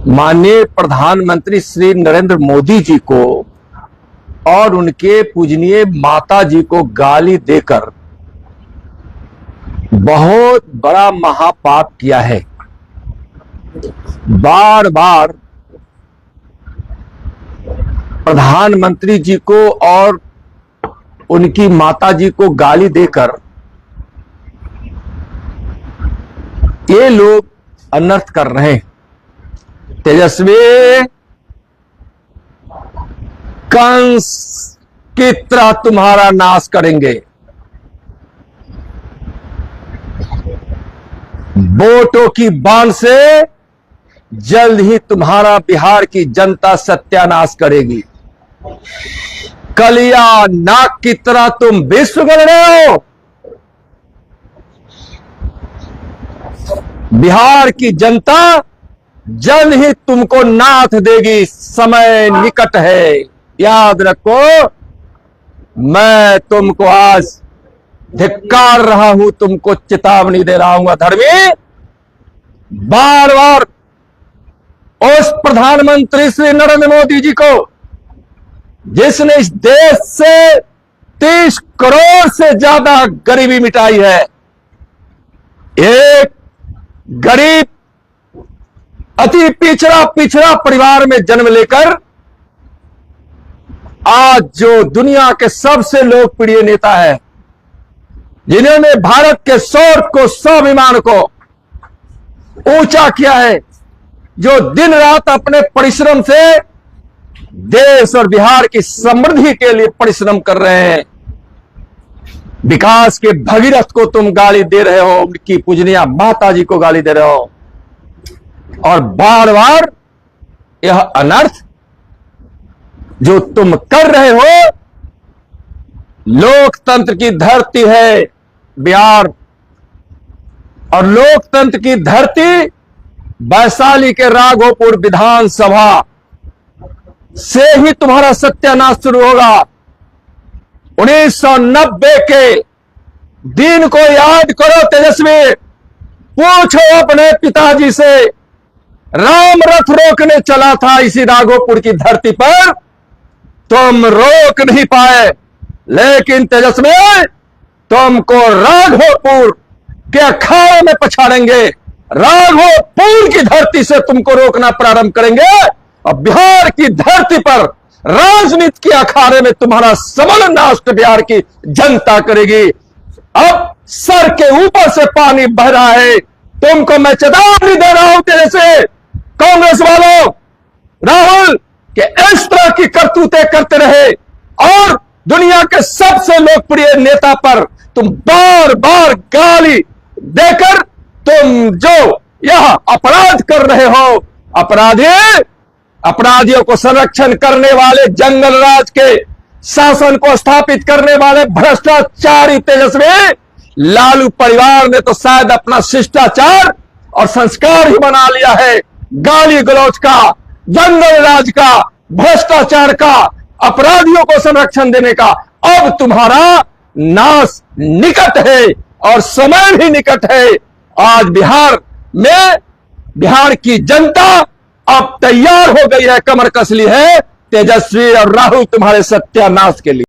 माननीय प्रधानमंत्री श्री नरेंद्र मोदी जी को और उनके पूजनीय माता जी को गाली देकर बहुत बड़ा महापाप किया है। बार बार प्रधानमंत्री जी को और उनकी माता जी को गाली देकर ये लोग अनर्थ कर रहे हैं। तेजस्वी कंस की तरह तुम्हारा नाश करेंगे। वोटों की बाण से जल्द ही तुम्हारा बिहार की जनता सत्यानाश करेगी। कलिया नाग की तरह तुम विश्व कर रहे हो। बिहार की जनता जल्द ही तुमको नाथ देगी। समय निकट है, याद रखो। मैं तुमको आज धिक्कार रहा हूं, तुमको चेतावनी दे रहा हूं। धर्मी बार बार उस प्रधानमंत्री श्री नरेंद्र मोदी जी को, जिसने इस देश से 30 करोड़ से ज्यादा गरीबी मिटाई है, एक गरीब अति पिछड़ा परिवार में जन्म लेकर आज जो दुनिया के सबसे लोकप्रिय नेता है, जिन्होंने भारत के शौर्य को, स्वाभिमान को ऊंचा किया है, जो दिन रात अपने परिश्रम से देश और बिहार की समृद्धि के लिए परिश्रम कर रहे हैं, विकास के भगीरथ को तुम गाली दे रहे हो, उनकी पूजनीय माता जी को गाली दे रहे हो। और बार बार यह अनर्थ जो तुम कर रहे हो, लोकतंत्र की धरती है बिहार, और लोकतंत्र की धरती वैशाली के राघोपुर विधानसभा से ही तुम्हारा सत्यानाश शुरू होगा। 1990 के दिन को याद करो तेजस्वी। पूछो अपने पिताजी से, राम रथ रोकने चला था इसी राघोपुर की धरती पर, तुम रोक नहीं पाए, लेकिन तेजस्वी तुमको राघोपुर के अखाड़े में पछाड़ेंगे। राघोपुर की धरती से तुमको रोकना प्रारंभ करेंगे और बिहार की धरती पर राजनीति के अखाड़े में तुम्हारा सबल नाश बिहार की जनता करेगी। अब सर के ऊपर से पानी बह रहा है। तुमको मैं चेतावनी दे रहा हूं तेरे से, कांग्रेस वालों, राहुल, कि इस तरह की करतूतें करते रहे और दुनिया के सबसे लोकप्रिय नेता पर तुम बार बार गाली देकर तुम जो यह अपराध कर रहे हो, अपराधियों को संरक्षण करने वाले, जंगल राज के शासन को स्थापित करने वाले भ्रष्टाचारी तेजस्वी लालू परिवार ने तो शायद अपना शिष्टाचार और संस्कार ही बना लिया है, गाली गलौज का, जंगल राज का, भ्रष्टाचार का, अपराधियों को संरक्षण देने का। अब तुम्हारा नाश निकट है और समय भी निकट है। आज बिहार में बिहार की जनता अब तैयार हो गई है, कमर कस ली है तेजस्वी और राहुल तुम्हारे सत्यानाश के लिए।